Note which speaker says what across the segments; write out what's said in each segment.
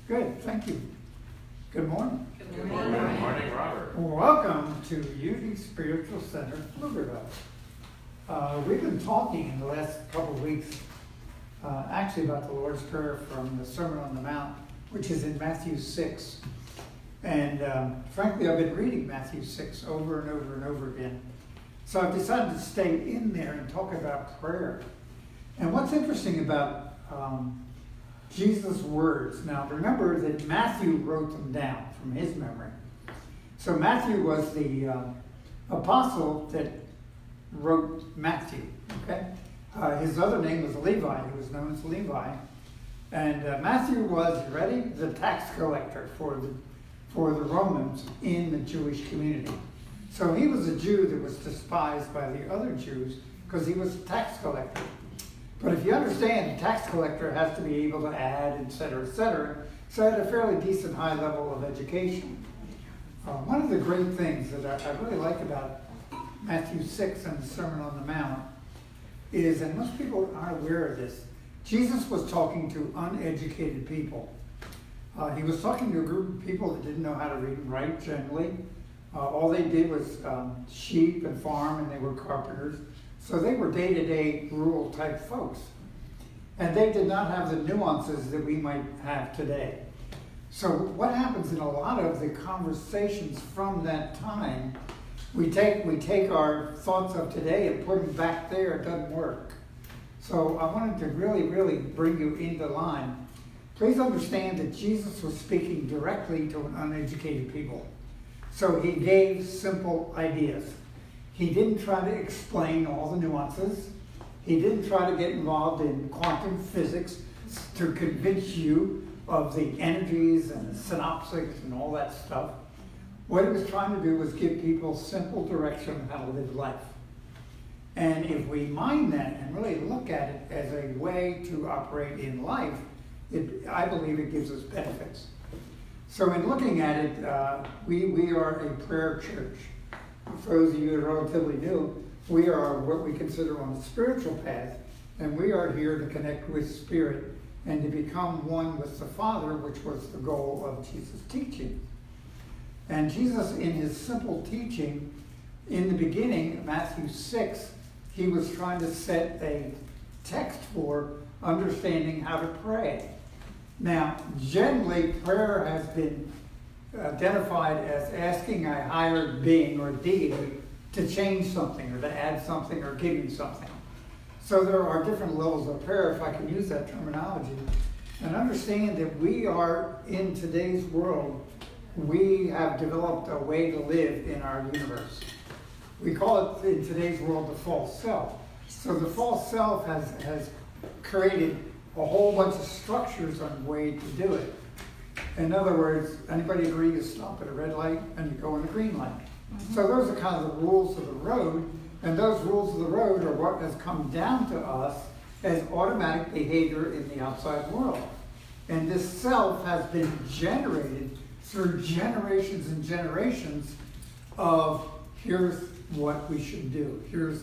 Speaker 1: Good, thank you. Good morning.
Speaker 2: Good morning. Good morning, Robert.
Speaker 1: Welcome to UD Spiritual Center, Pflugerville. We've been talking in the last couple of weeks, actually about the Lord's Prayer from the Sermon on the Mount, which is in Matthew 6. And frankly, I've been reading Matthew 6 over and over and over again. So I've decided to stay in there and talk about prayer. And what's interesting about Jesus' words, now remember that Matthew wrote them down from his memory. So Matthew was the apostle that wrote Matthew, okay? His other name was Levi. He was known as Levi. And Matthew was, you ready? The tax collector for the Romans in the Jewish community. So he was a Jew that was despised by the other Jews because he was a tax collector. But if you understand, the tax collector has to be able to add, et cetera, so he had a fairly decent high level of education. One of the great things that I really like about Matthew 6 and the Sermon on the Mount is, and most people aren't aware of this, Jesus was talking to uneducated people. He was talking to a group of people that didn't know how to read and write generally. All they did was sheep and farm, and they were carpenters. So they were day-to-day rural type folks. And they did not have the nuances that we might have today. So what happens in a lot of the conversations from that time, we take our thoughts of today and put them back there. It doesn't work. So I wanted to really bring you into line. Please understand that Jesus was speaking directly to an uneducated people. So he gave simple ideas. He didn't try to explain all the nuances. He didn't try to get involved in quantum physics to convince you of the energies and the synoptics and all that stuff. What he was trying to do was give people simple direction on how to live life. And if we mind that and really look at it as a way to operate in life, I believe it gives us benefits. So in looking at it, we are a prayer church. For those of you that are relatively new, we are what we consider on the spiritual path, and we are here to connect with Spirit and to become one with the Father, which was the goal of Jesus' teaching. And Jesus, in his simple teaching, in the beginning, Matthew 6, he was trying to set a text for understanding how to pray. Now, generally, prayer has been identified as asking a higher being or deity to change something or to add something or give you something. So there are different levels of prayer, if I can use that terminology. And understand that we are, in today's world, we have developed a way to live in our universe. We call it, in today's world, the false self. So the false self has created a whole bunch of structures on the way to do it. In other words, anybody agree you stop at a red light and you go in a green light? Mm-hmm. So those are kind of the rules of the road, and those rules of the road are what has come down to us as automatic behavior in the outside world. And this self has been generated through generations and generations of here's what we should do. Here's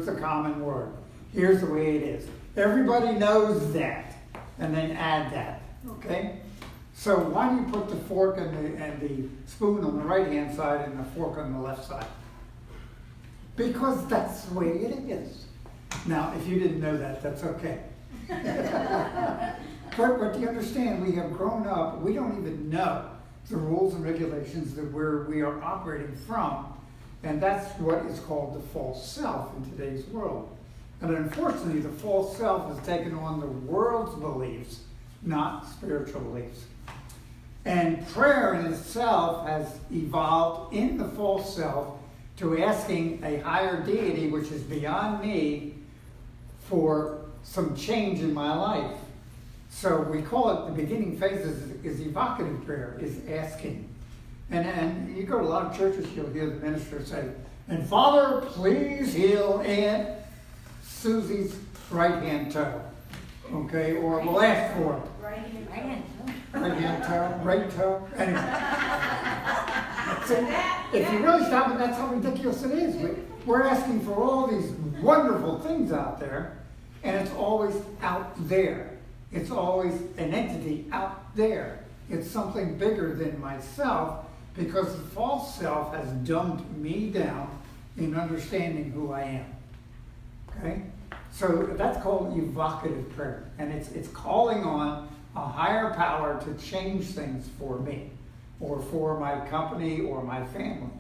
Speaker 1: the common word. Here's the way it is. Everybody knows that, and then add that, okay? So why do you put the fork and the spoon on the right-hand side and the fork on the left side? Because that's the way it is. Now, if you didn't know that, that's okay. But do you understand, we have grown up, we don't even know the rules and regulations that we are operating from, and that's what is called the false self in today's world. And unfortunately, the false self has taken on the world's beliefs, not spiritual beliefs. And prayer in itself has evolved in the false self to asking a higher deity, which is beyond me, for some change in my life. So we call it, the beginning phases is evocative prayer, is asking. And you go to a lot of churches, you'll hear the minister say, and Father, please heal Aunt Susie's right-hand toe. Okay, or we'll ask for it. Right-hand toe, right toe. Anyway. So if you really stop it, that's how ridiculous it is. We're asking for all these wonderful things out there, and it's always out there. It's always an entity out there. It's something bigger than myself, because the false self has dumbed me down in understanding who I am. Okay? So that's called evocative prayer. And it's calling on a higher power to change things for me, or for my company, or my family.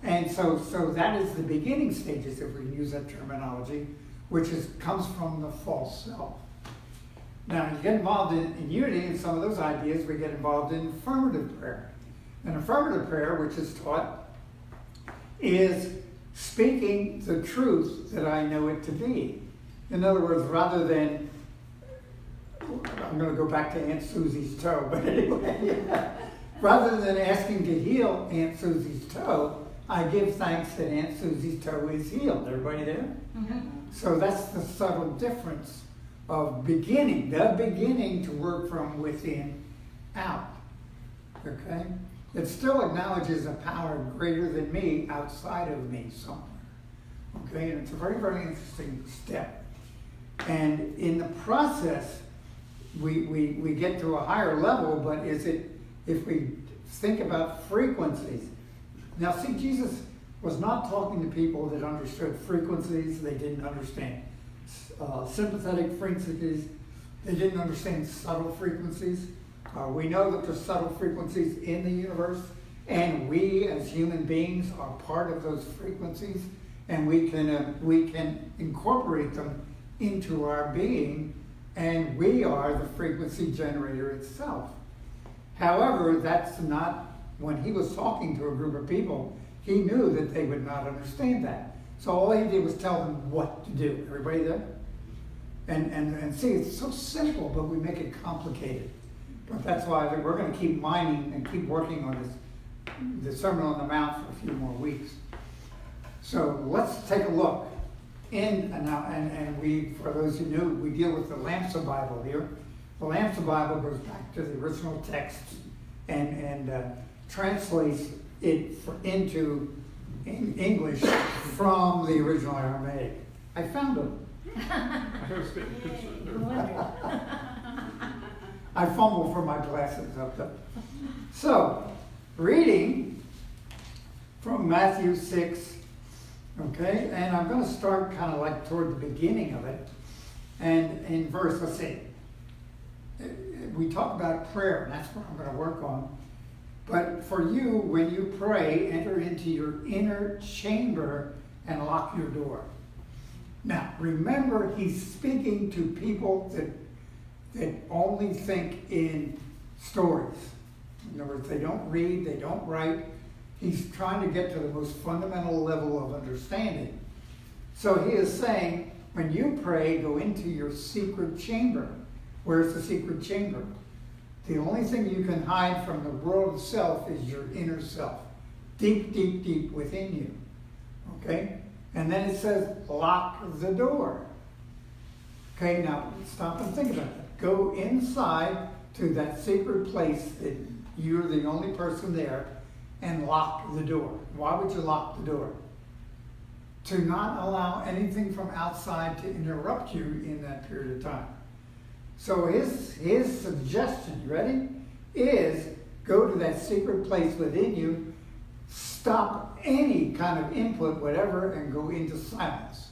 Speaker 1: And so that is the beginning stages, if we can use that terminology, which comes from the false self. Now, you get involved in unity, and some of those ideas, we get involved in affirmative prayer. And affirmative prayer, which is taught, is speaking the truth that I know it to be. In other words, rather than, I'm going to go back to Aunt Susie's toe, but anyway, rather than asking to heal Aunt Susie's toe, I give thanks that Aunt Susie's toe is healed. Everybody there? Mm-hmm. So that's the subtle difference of the beginning to work from within out. Okay? It still acknowledges a power greater than me outside of me somewhere. Okay? And it's a very, very interesting step. And in the process, we get to a higher level, but if we think about frequencies. Now, see, Jesus was not talking to people that understood frequencies. They didn't understand sympathetic frequencies. They didn't understand subtle frequencies. We know that there's subtle frequencies in the universe, and we as human beings are part of those frequencies, and we can incorporate them into our being, and we are the frequency generator itself. However, that's not, when he was talking to a group of people, he knew that they would not understand that. So all he did was tell them what to do. Everybody there? And see, it's so simple, but we make it complicated. But that's why we're going to keep mining and keep working on the Sermon on the Mount for a few more weeks. So let's take a look. And we, for those who knew, we deal with the Lamsa Bible here. The Lamsa Bible goes back to the original text and translates it into English from the original Aramaic. I found them. I fumble for my glasses up there. So, reading from Matthew 6, okay, and I'm going to start kind of like toward the beginning of it. And in verse, let's see, we talk about prayer, and that's what I'm going to work on. But for you, when you pray, enter into your inner chamber and lock your door. Now, remember, he's speaking to people that only think in stories. In other words, they don't read, they don't write. He's trying to get to the most fundamental level of understanding. So he is saying, when you pray, go into your secret chamber. Where's the secret chamber? The only thing you can hide from the world itself is your inner self. Deep, deep, deep within you. Okay? And then it says, lock the door. Okay, now stop and think about it. Go inside to that secret place that you're the only person there and lock the door. Why would you lock the door? To not allow anything from outside to interrupt you in that period of time. So his suggestion, you ready, is go to that secret place within you, stop any kind of input, whatever, and go into silence.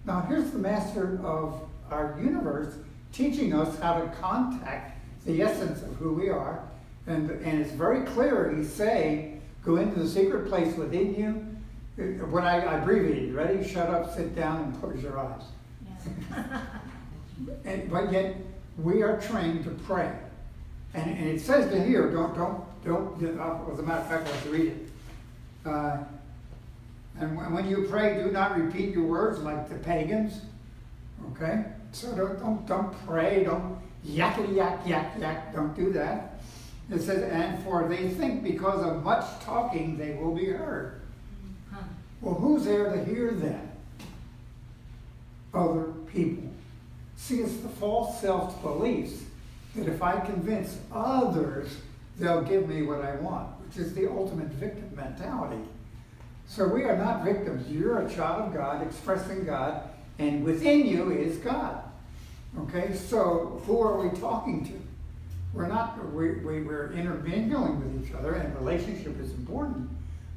Speaker 1: Now here's the master of our universe teaching us how to contact the essence of who we are. And it's very clear, he's saying, go into the secret place within you. When I abbreviate, ready? Shut up, sit down, and close your eyes. Yeah. But yet, we are trained to pray. And it says to here, don't, as a matter of fact, let's read it. And when you pray, do not repeat your words like the pagans. Okay? So don't pray, don't yakety yak, yak, yak, don't do that. It says, and for they think because of much talking, they will be heard. Well, who's there to hear that? Other people. See, it's the false self-beliefs that if I convince others, they'll give me what I want, which is the ultimate victim mentality. So we are not victims. You're a child of God, expressing God, and within you is God. Okay, so who are we talking to? we're intermingling with each other, and relationship is important.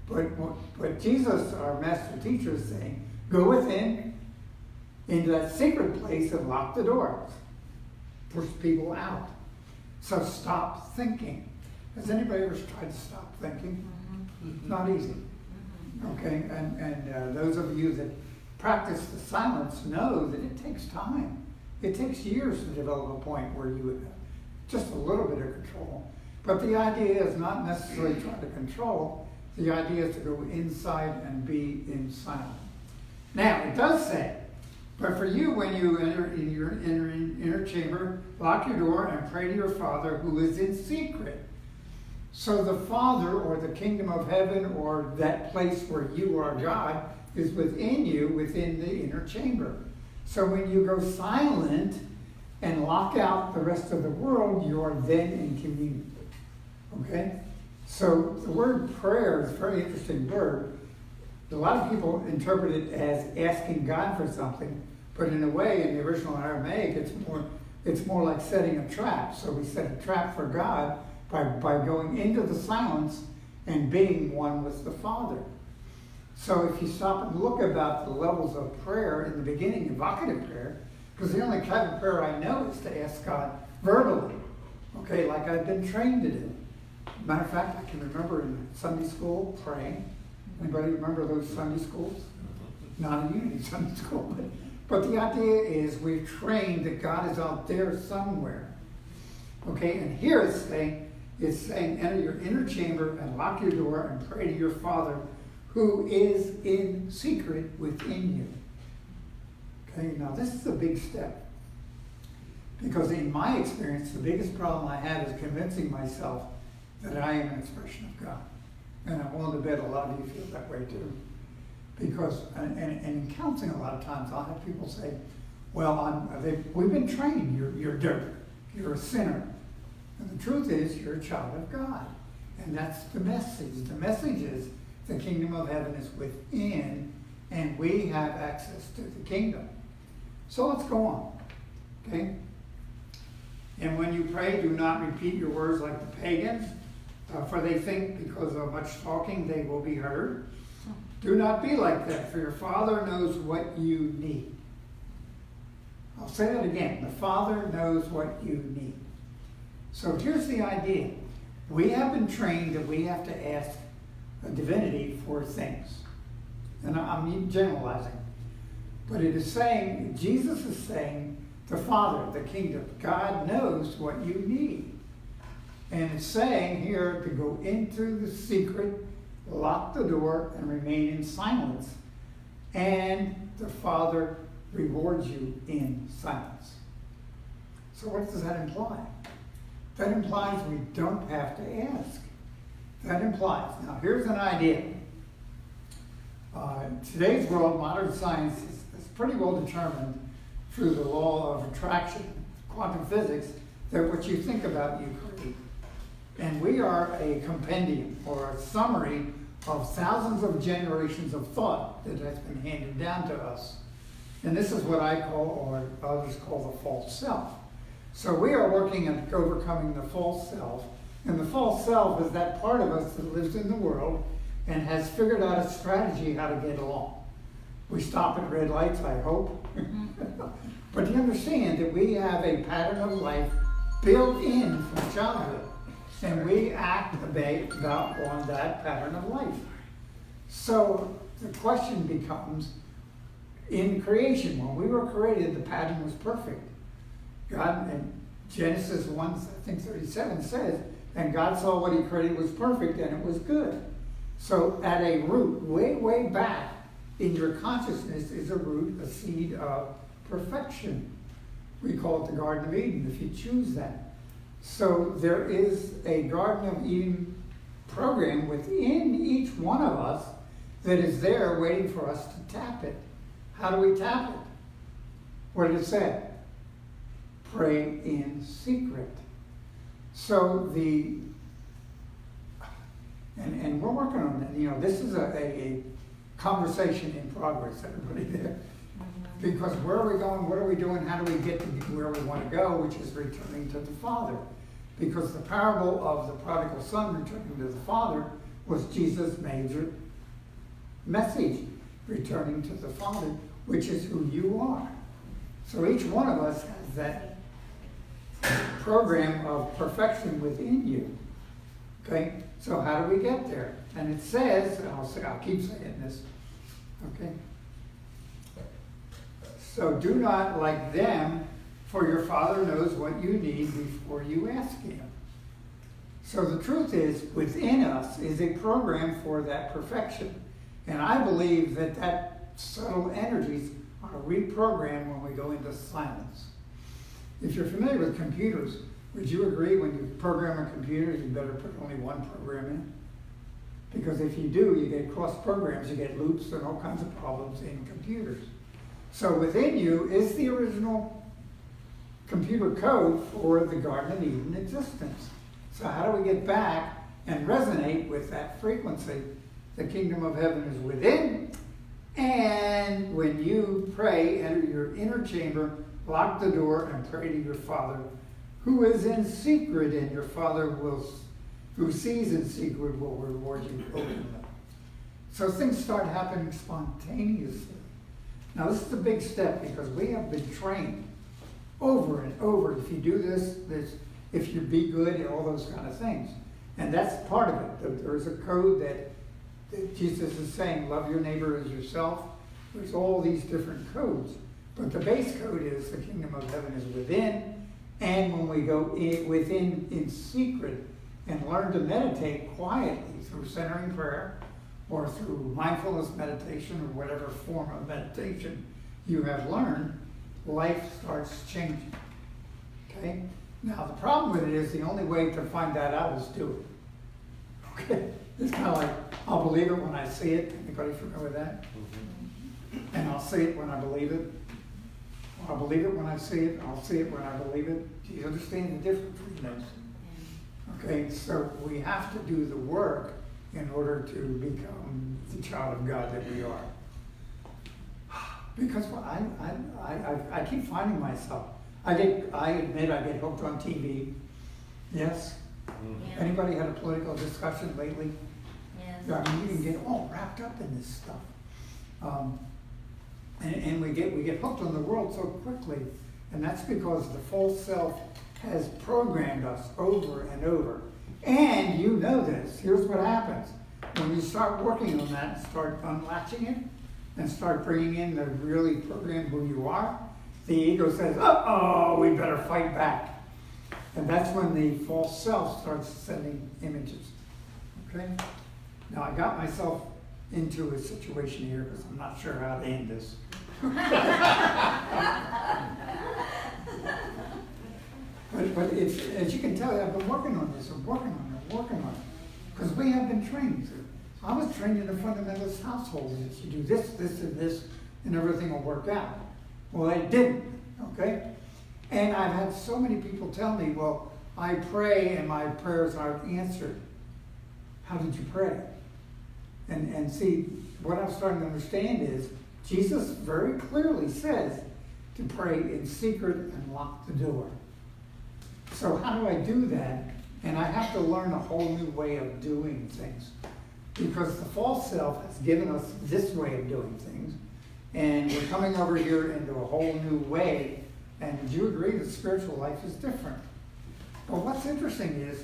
Speaker 1: But Jesus, our master teacher, is saying, go within, into that secret place and lock the doors. Push people out. So stop thinking. Has anybody ever tried to stop thinking? Mm-hmm. Not easy. Okay, and those of you that practice the silence know that it takes time. It takes years to develop a point where you have just a little bit of control. But the idea is not necessarily trying to control. The idea is to go inside and be in silence. Now, it does say, but for you, when you enter in your inner chamber, lock your door and pray to your Father who is in secret. So the Father, or the kingdom of heaven, or that place where you are God, is within you, within the inner chamber. So when you go silent and lock out the rest of the world, you are then in communion. Okay? So the word prayer is a very interesting word. A lot of people interpret it as asking God for something, but in a way, in the original Aramaic, it's more like setting a trap. So we set a trap for God by going into the silence and being one with the Father. So if you stop and look about the levels of prayer in the beginning, evocative prayer, because the only type of prayer I know is to ask God verbally, okay, like I've been trained to do. Matter of fact, I can remember in Sunday school praying. Anybody remember those Sunday schools? Not a unity Sunday school, but the idea is we've trained that God is out there somewhere. Okay, and here it's saying, enter your inner chamber and lock your door and pray to your Father who is in secret within you. Okay, now this is a big step. Because in my experience, the biggest problem I have is convincing myself that I am an expression of God. And I'm willing to bet a lot of you feel that way too. Because, and in counseling a lot of times, I'll have people say, well, we've been trained, you're dirt, you're a sinner. And the truth is, you're a child of God. And that's the message. The message is the kingdom of heaven is within, and we have access to the kingdom. So let's go on, okay? And when you pray, do not repeat your words like the pagans, for they think because of much talking they will be heard. Do not be like that, for your Father knows what you need. I'll say that again. The Father knows what you need. So here's the idea. We have been trained that we have to ask a divinity for things. And I'm generalizing. But it is saying, Jesus is saying, the Father, the kingdom, God knows what you need. And it's saying here to go into the secret, lock the door, and remain in silence. And the Father rewards you in silence. So what does that imply? That implies we don't have to ask. That implies, now here's an idea. In today's world, modern science is pretty well determined through the law of attraction, quantum physics, that what you think about, you create. And we are a compendium, or a summary of thousands of generations of thought that has been handed down to us. And this is what I call, or others call, the false self. So we are working at overcoming the false self. And the false self is that part of us that lives in the world and has figured out a strategy how to get along. We stop at red lights, I hope. But you understand that we have a pattern of life built in from childhood. And we act on that pattern of life. So the question becomes, in creation, when we were created, the pattern was perfect. God, in Genesis 1, I think 37 says, and God saw what he created was perfect and it was good. So at a root, way, way back in your consciousness is a root, a seed of perfection. We call it the Garden of Eden, if you choose that. So there is a Garden of Eden program within each one of us that is there waiting for us to tap it. How do we tap it? What did it say? Pray in secret. So and we're working on that. You know, this is a conversation in progress, everybody there. Because where are we going? What are we doing? How do we get to where we want to go, which is returning to the Father? because the parable of the prodigal son returning to the father was Jesus' major message, returning to the Father, which is who you are. So each one of us has that program of perfection within you. Okay? So how do we get there? And it says, and I'll keep saying this, okay? So do not like them, for your Father knows what you need before you ask Him. So the truth is, within us is a program for that perfection. And I believe that subtle energies are reprogrammed when we go into silence. If you're familiar with computers, would you agree when you program a computer, you better put only one program in? Because if you do, you get cross programs, you get loops and all kinds of problems in computers. So within you is the original computer code for the Garden of Eden existence. So how do we get back and resonate with that frequency? The kingdom of heaven is within, and when you pray, enter your inner chamber, lock the door, and pray to your Father, who is in secret, and your Father who sees in secret will reward you openly. So things start happening spontaneously. Now this is a big step because we have been trained over and over. If you do this, if you be good, and all those kind of things. And that's part of it. There is a code that Jesus is saying, love your neighbor as yourself. There's all these different codes. But the base code is the kingdom of heaven is within. And when we go within in secret and learn to meditate quietly through centering prayer or through mindfulness meditation or whatever form of meditation you have learned, life starts changing. Okay? Now the problem with it is the only way to find that out is do it. Okay? It's kind of like, I'll believe it when I see it. Anybody familiar with that? Mm-hmm. And I'll see it when I believe it. I'll believe it when I see it. I'll see it when I believe it. Do you understand the difference between those? Okay, so we have to do the work in order to become the child of God that we are. Because I keep finding myself. I admit I get hooked on TV. Yes? Yeah. Anybody had a political discussion lately? Yes. I mean, you can get all wrapped up in this stuff. And we get hooked on the world so quickly. And that's because the false self has programmed us over and over. And you know this. Here's what happens. When you start working on that and start unlatching it and start bringing in the really program who you are, the ego says, uh-oh, we better fight back. And that's when the false self starts sending images. Okay? Now, I got myself into a situation here because I'm not sure how to end this. But it's, as you can tell, I've been working on this, working on it. Because we have been trained. I was trained in a fundamentalist household that you do this, this, and this, and everything will work out. Well, it didn't, okay? And I've had so many people tell me, well, I pray and my prayers aren't answered. How did you pray? And see, what I'm starting to understand is Jesus very clearly says to pray in secret and lock the door. So how do I do that? And I have to learn a whole new way of doing things. Because the false self has given us this way of doing things. And we're coming over here into a whole new way. And do you agree that spiritual life is different? Well, what's interesting is,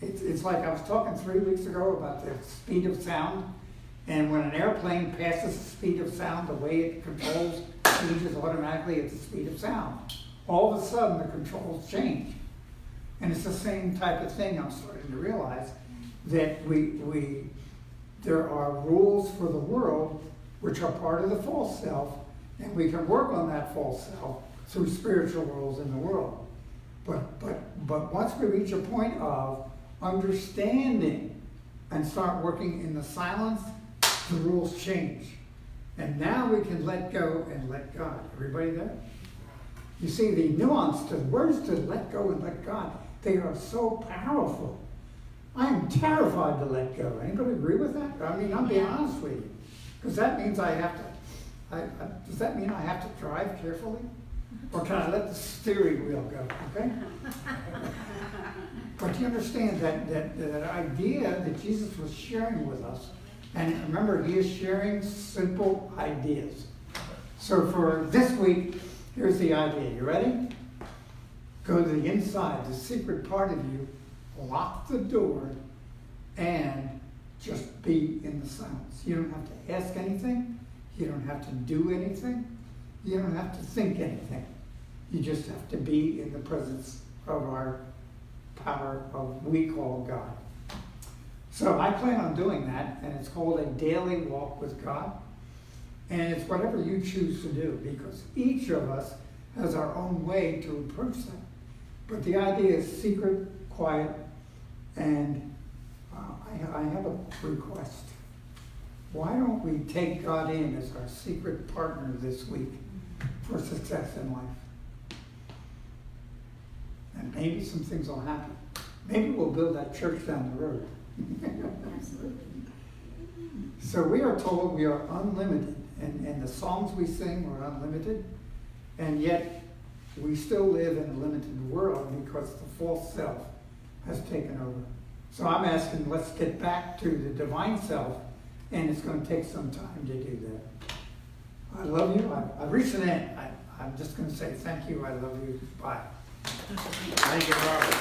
Speaker 1: it's like I was talking 3 weeks ago about the speed of sound. And when an airplane passes the speed of sound, the way it controls changes automatically at the speed of sound. All of a sudden, the controls change. And it's the same type of thing I'm starting to realize, that there are rules for the world which are part of the false self, and we can work on that false self through spiritual rules in the world. But once we reach a point of understanding and start working in the silence, the rules change. And now we can let go and let God. Everybody there? You see, the nuance to the words to let go and let God, they are so powerful. I am terrified to let go. Anybody agree with that? I mean, I'm being honest with you. Because that means I have to, does that mean I have to drive carefully? Or can I let the steering wheel go, okay? But you understand that idea that Jesus was sharing with us, and remember, he is sharing simple ideas. So for this week, here's the idea. You ready? Go to the inside, the secret part of you, lock the door, and just be in the silence. You don't have to ask anything. You don't have to do anything. You don't have to think anything. You just have to be in the presence of our power of we call God. So I plan on doing that, and it's called a daily walk with God. And it's whatever you choose to do, because each of us has our own way to approach that. But the idea is secret, quiet, and I have a request. Why don't we take God in as our secret partner this week for success in life? And maybe some things will happen. Maybe we'll build that church down the road.
Speaker 3: Absolutely.
Speaker 1: So we are told we are unlimited, and the songs we sing are unlimited, and yet we still live in a limited world because the false self has taken over. So I'm asking, let's get back to the divine self, and it's going to take some time to do that. I love you. I've reached an end. I'm just going to say thank you. I love you. Bye.
Speaker 2: Thank you, Robert.